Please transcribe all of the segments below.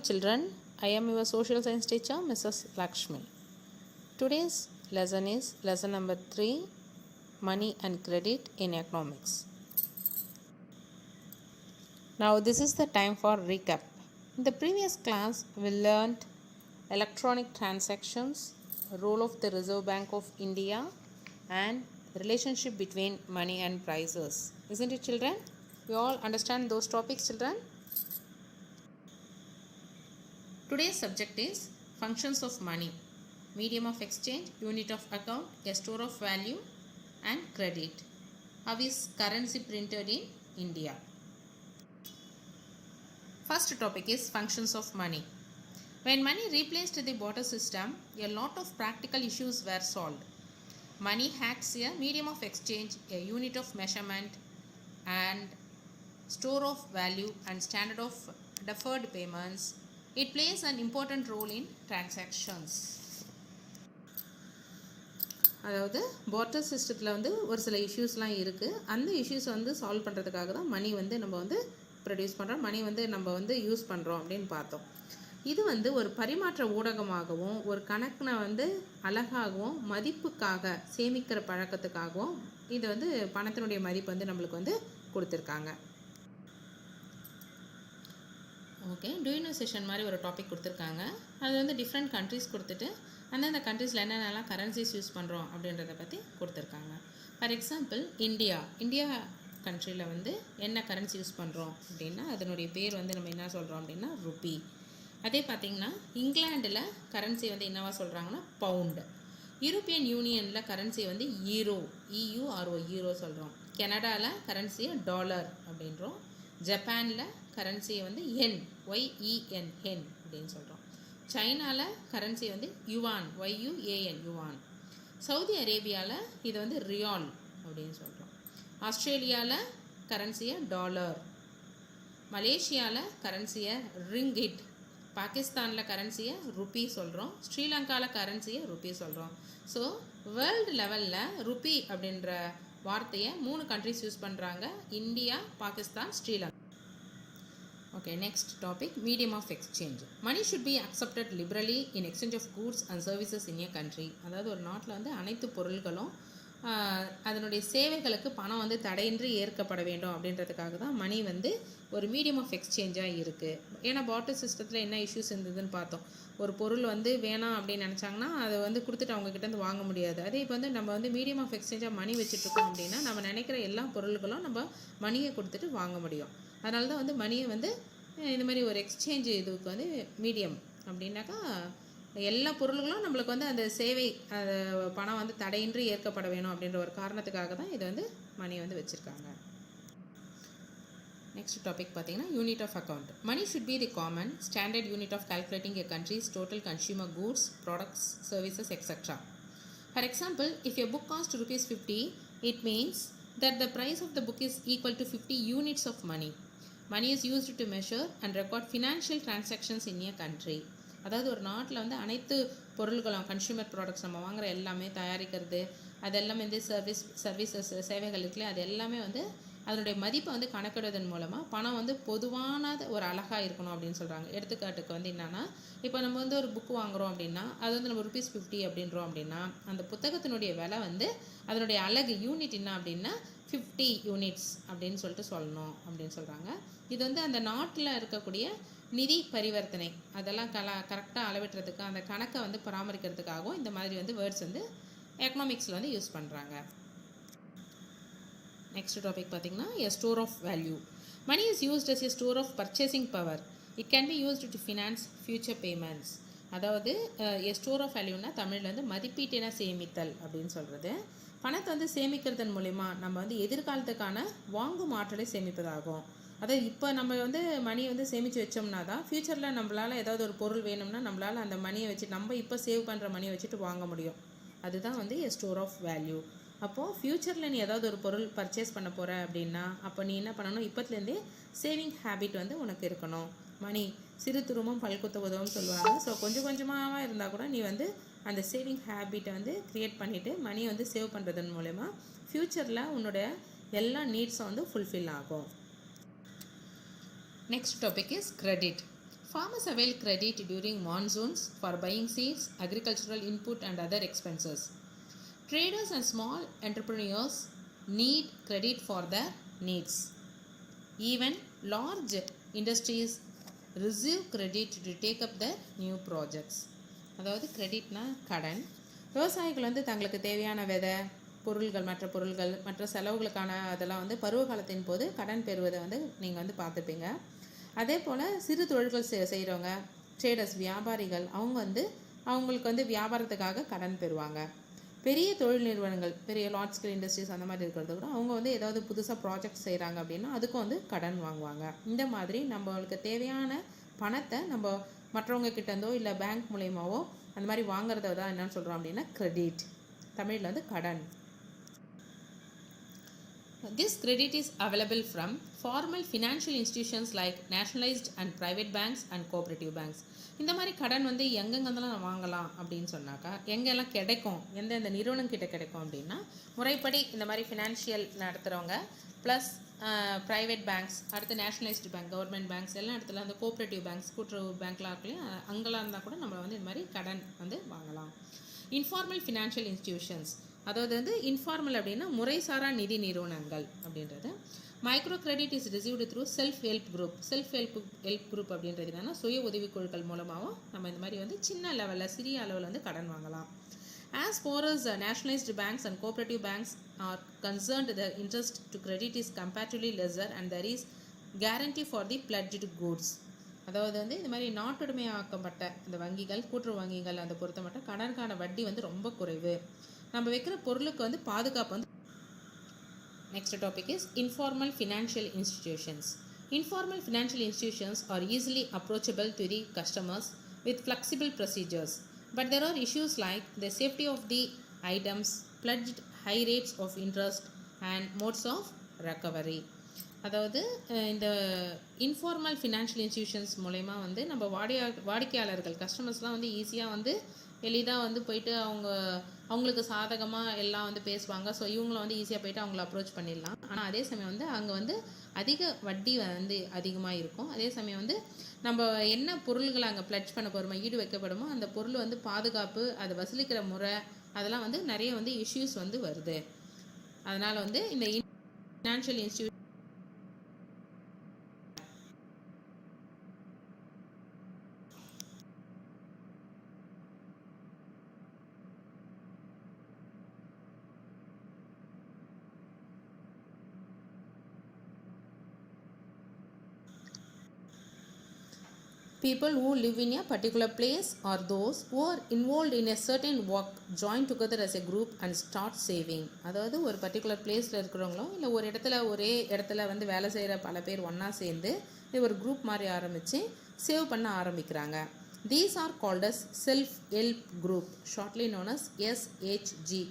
children, I am your social science teacher Mrs. Lakshmi. Today's lesson is lesson number 3, Money and Credit in Economics. Now this is the time for recap. In the previous class we learned electronic transactions, role of the Reserve Bank of India and relationship between money and prices. Isn't it, children? You all understand those topics, children? Today's subject is functions of money, medium of exchange, unit of account, a store of value and credit. How is currency printed in India? First topic is functions of money. When money replaced the barter system, a lot of practical issues were solved. Money acts a medium of exchange, a unit of measurement and store of value and standard of deferred payments. It plays an important role in transactions. அதாவது partner சிஸ்டத்தில் ஒரு சில இஷ்யூஸ்லாம் இருக்குது. அந்த issues solve பண்ணுறதுக்காக தான் மணி நம்ம produce பண்ணுறோம், மணி நம்ம யூஸ் பண்ணுறோம் அப்படின்னு பார்த்தோம். இது ஒரு பரிமாற்ற ஊடகமாகவும் ஒரு கணக்கினை அழகாகவும் மதிப்புக்காக சேமிக்கிற பழக்கத்துக்காகவும் இது பணத்தினுடைய மதிப்பு நம்மளுக்கு கொடுத்துருக்காங்க. ஓகே, டூயினோ செஷன் மாதிரி ஒரு டாபிக் கொடுத்துருக்காங்க. அது டிஃப்ரெண்ட் கண்ட்ரிஸ் கொடுத்துட்டு அந்தந்த கண்ட்ரீஸில் என்னென்னலாம் கரன்சிஸ் யூஸ் பண்ணுறோம் அப்படின்றத பற்றி கொடுத்துருக்காங்க. ஃபார் எக்ஸாம்பிள் இந்தியா கண்ட்ரியில் என்ன கரன்சி யூஸ் பண்ணுறோம் அப்படின்னா அதனுடைய பேர் நம்ம என்ன சொல்கிறோம் அப்படின்னா ருப்பி. அதே பார்த்திங்கன்னா இங்கிலாண்டில் கரன்சி என்னவா சொல்கிறாங்கன்னா பவுண்டு. யூரோப்பியன் யூனியனில் கரன்சி ஈரோ, EURO ஈரோ சொல்கிறோம். கனடாவில் கரன்சியை டாலர் அப்படின்றோம். ஜப்பானில் கரன்சியை என், YEN ஹென் அப்படின்னு சொல்கிறோம். சைனாவில் currency yuan, YUAN yuan. Saudi அரேபியாவில் இது ரியால் அப்படின்னு சொல்கிறோம். ஆஸ்திரேலியாவில் கரன்சியை டாலர். மலேசியாவில் கரன்சியை ரிங்கிட். பாகிஸ்தானில் கரன்சியை ருப்பி சொல்கிறோம். ஸ்ரீலங்காவில் கரன்சியை ருப்பி சொல்கிறோம். ஸோ வேர்ல்டு லெவலில் ருப்பி அப்படின்ற வார்த்தையை 3 கண்ட்ரிஸ் யூஸ் பண்ணுறாங்க: India, Pakistan, Sri Lanka. Okay, next topic medium of exchange. Money should be accepted liberally in exchange of goods and services in a country. அதாவது ஒரு நாட்டில் அனைத்து பொருட்களும் அதனுடைய சேவைகளுக்கு பணம் தடையின்றி ஏற்கப்பட வேண்டும் அப்படின்றதுக்காக தான் மணி ஒரு மீடியம் ஆஃப் எக்ஸ்சேஞ்சாக இருக்குது. ஏன்னா பார்ட்டர் சிஸ்டத்தில் என்ன இஷ்யூஸ் இருந்ததுன்னு பார்த்தோம். ஒரு பொருள் வேணாம் அப்படின்னு நினச்சாங்கன்னா அதை கொடுத்துட்டு அவங்கக்கிட்டேருந்து வாங்க முடியாது. அதே இப்போ நம்ம மீடியம் ஆஃப் எக்ஸ்சேஞ்சாக மணி வச்சுட்ருக்கோம் அப்படின்னா நம்ம நினைக்கிற எல்லா பொருட்களும் நம்ம மணியை கொடுத்துட்டு வாங்க முடியும். அதனால தான் மணியை இந்த மாதிரி ஒரு எக்ஸ்சேஞ்சு இதுக்கு மீடியம் அப்படின்னாக்கா எல்லா பொருள்களும் நம்மளுக்கு அந்த சேவை பணம் தடையின்றி ஏற்கப்பட வேணும் அப்படின்ற ஒரு காரணத்துக்காக தான் இது மணி வச்சுருக்காங்க. நெக்ஸ்ட் டாபிக் பார்த்தீங்கன்னா unit of account. Money should be the common standard unit of calculating a country's total consumer goods, products, services etcetera. For example, if a book cost ₹50, it means that the price of the book is equal to 50 units of money. Money is used to measure and record financial transactions in a country. அதாவது ஒரு நாட்டில் அனைத்து பொருள்களும் consumer products நம்ம வாங்குகிற எல்லாமே தயாரிக்கிறது அதெல்லாம் சர்வீசஸ் சேவைகள் இருக்குல்ல, அது எல்லாமே அதனுடைய மதிப்பை கணக்கிடுவதன் மூலமாக பணம் பொதுவானது ஒரு அழகாக இருக்கணும் அப்படின்னு சொல்கிறாங்க. எடுத்துக்காட்டுக்கு என்னென்னா, இப்போ நம்ம ஒரு புக்கு வாங்குகிறோம் அப்படின்னா அது நம்ம ₹50 அப்படின்றோம் அப்படின்னா அந்த புத்தகத்தினுடைய விலை அதனுடைய அழகு யூனிட் என்ன அப்படின்னா 50 யூனிட்ஸ் அப்படின்னு சொல்லிட்டு சொல்லணும் அப்படின்னு சொல்கிறாங்க. இது அந்த நாட்டில் இருக்கக்கூடிய நிதி பரிவர்த்தனை அதெல்லாம் கரெக்டாக அளவிட்டுறதுக்கு அந்த கணக்கை பராமரிக்கிறதுக்காகவும் இந்த மாதிரி வேர்ட்ஸ் எக்கனாமிக்ஸில் யூஸ் பண்ணுறாங்க. நெக்ஸ்ட் டாபிக் பார்த்திங்கன்னா a store of value. Money is used as a store of purchasing power. It can be used to finance future payments. அதாவது எ ஸ்டோர் ஆஃப் வேல்யூனா தமிழில் மதிப்பீட்டின சேமித்தல் அப்படின்னு சொல்கிறது. பணத்தை சேமிக்கிறதன் மூலிமா நம்ம எதிர்காலத்துக்கான வாங்கும் ஆற்றலை சேமிப்பதாகும். அதாவது இப்போ நம்ம மணி சேமித்து வச்சோம்னா தான் ஃப்யூச்சரில் நம்மளால் ஏதாவது ஒரு பொருள் வேணும்னா நம்மளால் அந்த மணியை வச்சு நம்ம இப்போ சேவ் பண்ணுற மணியை வச்சுட்டு வாங்க முடியும். அதுதான் எ ஸ்டோர் ஆஃப் வேல்யூ. அப்போது ஃப்யூச்சரில் நீ ஏதாவது ஒரு பொருள் பர்ச்சேஸ் பண்ண போகிற அப்படின்னா அப்போ நீ என்ன பண்ணணும், இப்போத்துலேருந்தே சேவிங் ஹேபிட் உனக்கு இருக்கணும். மணி சிறு துருவமும் பல்குத்த உதவும் சொல்லுவாங்க. ஸோ கொஞ்சம் கொஞ்சமாக இருந்தால் கூட நீ அந்த சேவிங் ஹேபிட்டை க்ரியேட் பண்ணிவிட்டு மணியை சேவ் பண்ணுறதன் மூலமா ஃப்யூச்சரில் உன்னோட எல்லா நீட்ஸும் ஃபுல்ஃபில் ஆகும். Next topic is credit. Farmers avail credit during monsoons for buying seeds, agricultural input, and other expenses. Traders and small entrepreneurs need credit for their needs. Even large industries receive credit to take up their new projects. அதாவது கிரெடிட்னா கடன். விவசாயிகள் வந்து தங்களுக்கு தேவையான விதை, பொருள்கள், மற்ற செலவுகளுக்கான அதெல்லாம் வந்து பருவ காலத்தின் போது கடன் பெறுவதை வந்து நீங்கள் வந்து பார்த்துப்பீங்க. அதே போல் சிறு தொழில்கள் செய்கிறவங்க, ட்ரேடர்ஸ், வியாபாரிகள், அவங்க வந்து அவங்களுக்கு வந்து வியாபாரத்துக்காக கடன் பெறுவாங்க. பெரிய தொழில் நிறுவனங்கள், பெரிய லார்ஜ் ஸ்கேல் இண்டஸ்ட்ரீஸ் அந்த மாதிரி இருக்கிறது கூட அவங்க வந்து ஏதாவது புதுசாக ப்ராஜெக்ட் செய்கிறாங்க அப்படின்னா அதுக்கும் வந்து கடன் வாங்குவாங்க. இந்த மாதிரி நம்மளுக்கு தேவையான பணத்தை நம்ம மற்றவங்க கிட்டேருந்தோ இல்லை பேங்க் மூலயமாவோ அந்த மாதிரி வாங்குறத தான் என்னன்னு சொல்கிறோம் அப்படின்னா கிரெடிட். தமிழில் வந்து கடன். This credit is available from formal financial institutions like nationalized and private banks and cooperative banks. இந்த மாதிரி கடன் வந்து எங்கெங்கெல்லாம் வாங்கலாம் அப்படின்னு சொன்னாக்கா, எங்கெல்லாம் கிடைக்கும், எந்தெந்த நிறுவனம் கிட்ட கிடைக்கும் அப்படின்னா, முறைப்படி இந்த மாதிரி ஃபினான்ஷியல் நடத்துகிறவங்க ப்ளஸ் ப்ரைவேட் பேங்க்ஸ், அடுத்து நேஷனலைஸ்டு பேங்க், கவர்மெண்ட் பேங்க்ஸ், எல்லா இடத்துல அந்த கோஆப்ரேட்டிவ் பேங்க்ஸ், கூட்டுறவு பேங்க்லாம் இருக்குல்லையும் அங்கெல்லாம் இருந்தால் கூட நம்ம வந்து இந்த மாதிரி கடன் வந்து வாங்கலாம். இன்ஃபார்மல் ஃபினான்ஷியல் இன்ஸ்டிடியூஷன்ஸ், அதாவது வந்து இன்ஃபார்மல் அப்படின்னா முறைசாரா நிதி நிறுவனங்கள் அப்படின்றது. Micro credit is received through self help group அப்படின்றது என்னன்னா சுய உதவிக்குழுக்கள் மூலமாகவும் நம்ம இந்த மாதிரி வந்து சின்ன லெவலில், சிறிய அளவில் வந்து கடன் வாங்கலாம். As far as nationalized banks and cooperative banks are concerned, the interest to credit is comparatively lesser and there is guarantee for the pledged goods. அதாவது வந்து இந்த மாதிரி நாட்டுடைமையாக்கப்பட்ட இந்த வங்கிகள், கூட்டுறவு வங்கிகள் அந்த பொறுத்த மட்டும் கடனுக்கான வட்டி வந்து ரொம்ப குறைவு. நம்ம வைக்கிற பொருளுக்கு வந்து பாதுகாப்பு வந்து. Next topic is informal financial institutions. Informal financial institutions are easily approachable to the customers with flexible procedures, but there are issues like the safety of the items, pledged high rates of interest, and modes of recovery. அதாவது இந்த informal financial institutions மூலயமா வந்து நம்ம வாடிக்கையாளர்கள், கஸ்டமர்ஸ்லாம் வந்து ஈஸியாக வந்து எளிதாக வந்து போயிட்டு அவங்களுக்கு சாதகமாக எல்லாம் வந்து பேசுவாங்க. ஸோ இவங்கள வந்து ஈஸியாக போயிட்டு அவங்கள அப்ரோச் பண்ணிடலாம். ஆனால் அதே சமயம் வந்து அங்கே வந்து அதிக வட்டி வந்து அதிகமாக இருக்கும். அதே சமயம் வந்து நம்ம என்ன பொருள்களை அங்கே ப்ளட்ஜ் பண்ண போகிறோமோ, ஈடு வைக்கப்படுமோ, அந்த பொருள் வந்து பாதுகாப்பு, அதை வசூலிக்கிற முறை, அதெல்லாம் வந்து நிறைய வந்து இஷ்யூஸ் வந்து வருது. அதனால் வந்து இந்த financial institute people who live in a particular place or those who are involved in a certain work join together as a group and start saving. அதாவது ஒரு பர்டிகுலர் பிளேஸில் இருக்கிறவங்களோ இல்லை ஒரே இடத்துல வந்து வேலை செய்கிற பல பேர் ஒன்றா சேர்ந்து இது ஒரு குரூப் மாதிரி ஆரம்பித்து சேவ் பண்ண ஆரம்பிக்கிறாங்க. These are called as self-help group, shortly known as SHG.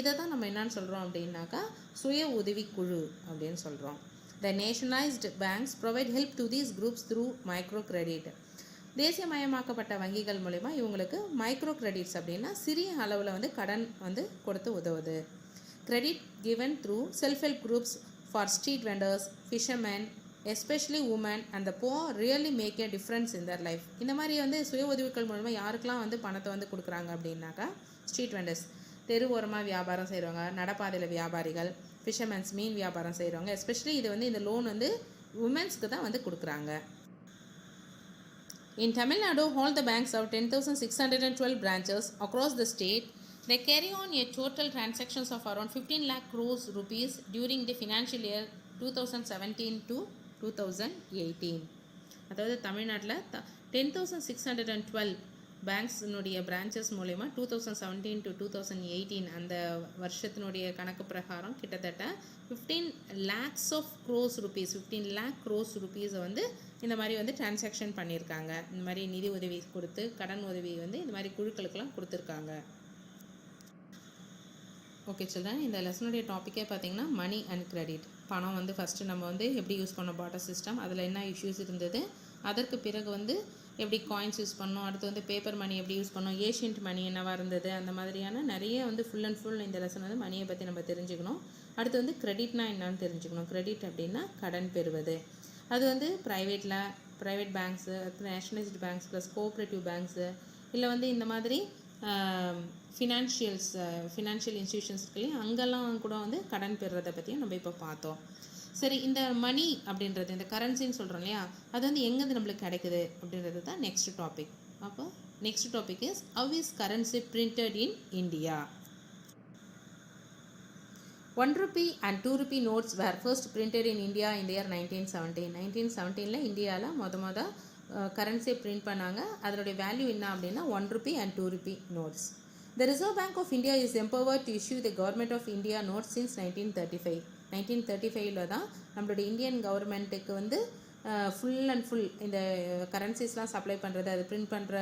இதை தான் நம்ம என்னன்னு சொல்கிறோம் அப்படின்னாக்கா சுய உதவிக்குழு அப்படின்னு சொல்கிறோம். The nationalized banks provide help to these groups through microcredit. தேசியமயமாக்கப்பட்ட வங்கிகள் மூலமா இவங்களுக்கு மைக்ரோ கிரெடிட்ஸ் அப்படின்னா சிறிய அளவில் வந்து கடன் வந்து கொடுத்து உதவுது. Credit given through self help groups for street vendors, fishermen, especially women and the poor really make a difference in their life. இந்த மாதிரி வந்து சுய உதவிகள் மூலமாக யாருக்கெல்லாம் வந்து பணத்தை வந்து கொடுக்குறாங்க அப்படின்னாக்கா ஸ்ட்ரீட் வெண்டர்ஸ், தெரு ஓரமாக வியாபாரம் செய்கிறவங்க, நடப்பாதையில் வியாபாரிகள், ஃபிஷர்மேன்ஸ், மீன் வியாபாரம் செய்கிறவங்க. எஸ்பெஷலி இது வந்து இந்த லோன் வந்து உமன்ஸ்க்கு தான் வந்து கொடுக்குறாங்க. In Tamil Nadu, all the banks have 10,612 branches across the state. They carry on a total transactions of around 15 lakh crores rupees during the financial year 2017 to 2018. அதாவது தமிழ்நாட்டில் 10,612 பேங்க்ஸினுடைய பிரான்ச்சஸ் மூலயமா 2017 to 2018 அந்த வருஷத்தினுடைய கணக்கு பிரகாரம் கிட்டத்தட்ட 15 lakhs of crores rupees, 15 lakh crores rupees வந்து இந்த மாதிரி வந்து டிரான்சாக்ஷன் பண்ணியிருக்காங்க. இந்த மாதிரி நிதி உதவி கொடுத்து கடன் உதவி வந்து இந்த மாதிரி குழுக்களுக்கெல்லாம் கொடுத்துருக்காங்க. ஓகே சில்ட்ரன், இந்த லெசனுடைய டாப்பிக்கே பார்த்தீங்கன்னா மணி அண்ட் கிரெடிட். பணம் வந்து ஃபஸ்ட்டு நம்ம வந்து எப்படி யூஸ் பண்ணோம், பார்ட்டர் சிஸ்டம், அதில் என்ன இஷ்யூஸ் இருந்தது, அதற்கு பிறகு வந்து எப்படி காயின்ஸ் யூஸ் பண்ணோம், அடுத்து வந்து பேப்பர் மணி எப்படி யூஸ் பண்ணோம், ஏஷியன்ட் மணி என்னவாக இருந்தது, அந்த மாதிரியான நிறைய வந்து ஃபுல் அண்ட் ஃபுல் இந்த லெசன் வந்து மணியை பற்றி நம்ம தெரிஞ்சுக்கணும். அடுத்து வந்து கிரெடிட்னா என்னன்னு தெரிஞ்சுக்கணும். கிரெடிட் அப்படின்னா கடன் பெறுவது. அது வந்து ப்ரைவேட்டில், private banks, nationalised banks plus cooperative banks, இல்லை வந்து இந்த மாதிரி ஃபினான்ஷியல் இன்ஸ்டியூஷன்ஸ் இருக்குல்லையும் அங்கெல்லாம் கூட வந்து கடன் பெறுறதை பற்றியும் நம்ம இப்போ பார்த்தோம். சரி, இந்த மணி அப்படின்றது இந்த கரன்சின்னு சொல்கிறோம் இல்லையா, அது வந்து எங்கேருந்து நம்மளுக்கு கிடைக்குது அப்படின்றது தான் நெக்ஸ்ட் டாபிக். அப்போ next topic is how is currency printed in India. 1 rupee and 2 rupee notes were first printed in India in the year 1917. 1917ல இந்தியாவில் மொத கரன்சியை பிரிண்ட் பண்ணாங்க. அதனுடைய வேல்யூ என்ன அப்படின்னா 1 rupee and 2 rupee notes. The Reserve Bank of India is empowered to issue the Government of India notes since 1935. 1935ல தான் நம்மளுடைய Indian கவர்மெண்ட்டுக்கு வந்து ஃபுல் அண்ட் ஃபுல் இந்த கரன்சிஸ்லாம் சப்ளை பண்ணுறது, அது பிரிண்ட் பண்ணுற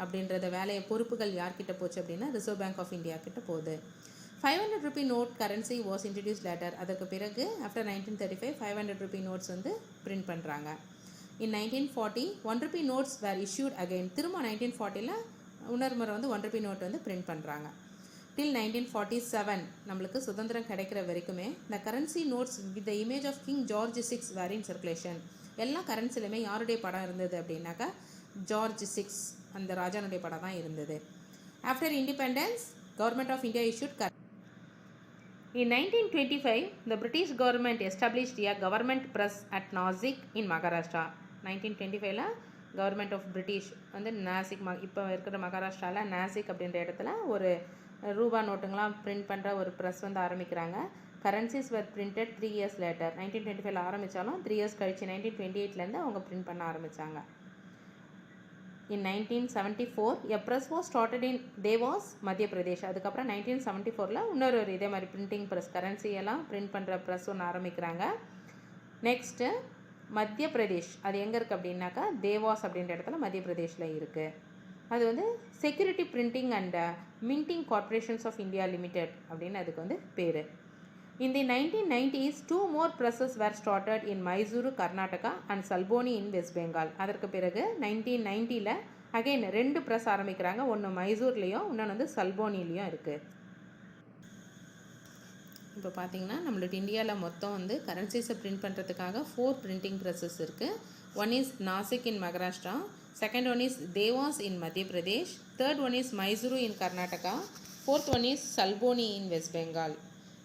அப்படின்றத வேலையை பொறுப்புகள் யார்கிட்ட போச்சு அப்படின்னா ரிசர்வ் பேங்க் ஆஃப் இந்தியா கிட்ட போகுது. 500 rupee note currency was introduced later. அதற்கு பிறகு ஆஃப்டர் 1935 500 rupee notes வந்து பிரிண்ட் பண்ணுறாங்க. In 1940 1 rupee notes were issued again. திரும்ப 1940ல் இன்னொரு முறை வந்து 1 rupee note வந்து பிரிண்ட் பண்ணுறாங்க. Till 1947 நம்மளுக்கு சுதந்திரம் கிடைக்கிற வரைக்குமே இந்த currency notes with the image of King George 6 were in circulation. எல்லா கரன்சிலையுமே யாருடைய படம் இருந்தது அப்படின்னாக்கா ஜார்ஜ் 6 அந்த ராஜானுடைய படம் தான் இருந்தது. After independence government of India issued In 1925, the British government established a government press at Nashik in Maharashtra. 1925ல கவர்மெண்ட் ஆஃப் பிரிட்டிஷ் வந்து நாசிக் இப்போ இருக்கிற மகாராஷ்டிராவில் நாசிக் அப்படின்ற இடத்துல ஒரு ரூபா நோட்டுங்களாம் பிரிண்ட் பண்ணுற ஒரு ப்ரெஸ் வந்து ஆரம்பிக்கிறாங்க. கரன்சிஸ் வர் பிரிண்டட் 3 years later. 1925ல் ஆரம்பித்தாலும் 3 years கழிச்சு 1928லேருந்து அவங்க பிரிண்ட் பண்ண ஆரம்பித்தாங்க. In 1974 a press was started in Dewas, Madhya Pradesh. அதுக்கப்புறம் 1974ல் இன்னொரு இதே மாதிரி பிரிண்டிங் ப்ரெஸ் கரன்சியெல்லாம் பிரிண்ட் பண்ணுற ப்ரெஸ் ஒன்று ஆரம்பிக்கிறாங்க. நெக்ஸ்ட்டு மத்திய பிரதேஷ், அது எங்கே இருக்குது அப்படின்னாக்கா தேவாஸ் அப்படின்ற இடத்துல மத்திய பிரதேஷில் இருக்குது. அது வந்து security printing and minting corporations of India limited அப்படின்னு அதுக்கு வந்து பேர். In the 1990s, 2 more presses were started in Mysuru, Karnataka and Salboni in West Bengal. அதற்கு பிறகு 1990ல் அகைன் 2 ப்ரெஸ் ஆரம்பிக்கிறாங்க. ஒன்று மைசூர்லேயும் இன்னொன்று வந்து சல்போனிலையும் இருக்குது. இப்போ பார்த்தீங்கன்னா நம்மளுடைய இந்தியாவில் மொத்தம் வந்து கரன்சிஸை பிரிண்ட் பண்ணுறதுக்காக 4 பிரிண்டிங் ப்ரெஸ்ஸஸ் இருக்குது. One is Nashik in Maharashtra, second one is Dewas in Madhya Pradesh, third one is Mysuru in Karnataka, fourth one is Salboni in West Bengal.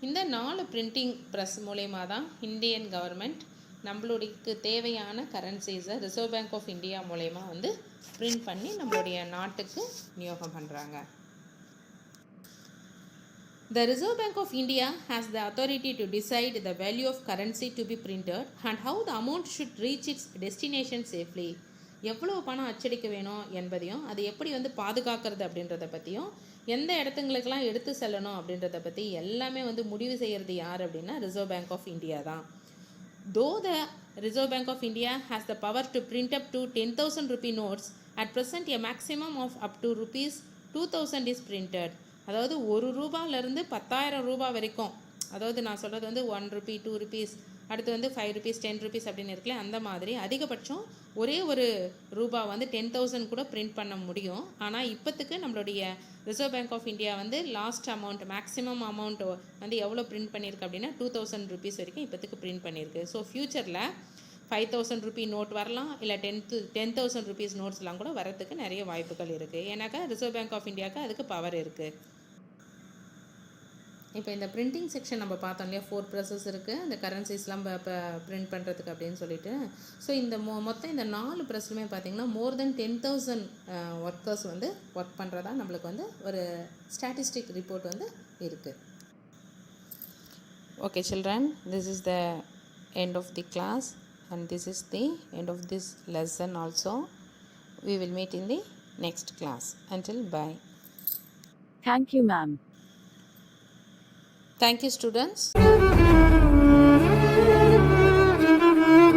இந்த 4 பிரிண்டிங் ப்ரெஸ் மூலயமா தான் இந்தியன் கவர்மெண்ட் நம்மளுடைய தேவையான கரன்சிஸை ரிசர்வ் பேங்க் ஆஃப் இந்தியா மூலயமா வந்து பிரிண்ட் பண்ணி நம்மளுடைய நாட்டுக்கு விநியோகம் பண்ணுறாங்க. The Reserve Bank of India has the authority to decide the value of currency to be printed and how the amount should reach its destination safely. எவ்வளோ பணம் அச்சடிக்க வேணும் என்பதையும் அது எப்படி வந்து பாதுகாக்கிறது அப்படின்றத பற்றியும் எந்த இடத்துங்களுக்கெல்லாம் எடுத்து செல்லணும் அப்படின்றத பற்றி எல்லாமே வந்து முடிவு செய்கிறது யார் அப்படின்னா ரிசர்வ் பேங்க் ஆஃப் இந்தியா தான். Though the Reserve Bank of India has the power to print up to 10,000 rupee notes, at present a maximum of up to rupees 2,000 is printed. அதாவது 1 ரூபாயிலேருந்து 10,000 ரூபாய் வரைக்கும், அதாவது நான் சொல்கிறது வந்து 1 rupee 2 rupees, அடுத்து வந்து 5 rupees 10 rupees அப்படின்னு இருக்குல்ல, அந்த மாதிரி அதிகபட்சம் ஒரே ஒரு ரூபா வந்து 10,000 கூட பிரிண்ட் பண்ண முடியும். ஆனால் இப்போத்துக்கு நம்மளுடைய ரிசர்வ் பேங்க் ஆஃப் இந்தியா வந்து லாஸ்ட் அமௌண்ட் மேக்ஸிமம் அமௌண்ட் வந்து எவ்வளோ பிரிண்ட் பண்ணியிருக்கு அப்படின்னா 2,000 rupees வரைக்கும் இப்போத்துக்கு பிரிண்ட் பண்ணியிருக்கு. ஸோ ஃப்யூச்சரில் 5,000 rupee நோட் வரலாம், இல்லை 10,000 rupees நோட்ஸ்லாம் கூட வரத்துக்கு நிறைய வாய்ப்புகள் இருக்குது. ஏன்னாக்கா ரிசர்வ் பேங்க் ஆஃப் இந்தியாவுக்கு அதுக்கு பவர் இருக்குது. இப்போ இந்த பிரிண்டிங் செக்ஷன் நம்ம பார்த்தோம் இல்லையா, 4 ப்ரெஸ்ஸஸ் இருக்குது இந்த கரன்சிஸ்லாம் இப்போ பிரிண்ட் பண்ணுறதுக்கு அப்படின்னு சொல்லிட்டு. ஸோ இந்த மொத்தம் இந்த 4 ப்ரெஸ்லுமே பார்த்திங்கன்னா மோர் தென் 10,000 ஒர்க்கர்ஸ் வந்து ஒர்க் பண்ணுறதா நம்மளுக்கு வந்து ஒரு ஸ்டாட்டிஸ்டிக் ரிப்போர்ட் வந்து இருக்குது. Okay children, this is the end of the class and this is the end of this lesson also. We will meet in the next class. Until bye. Thank you, ma'am. Thank you, students.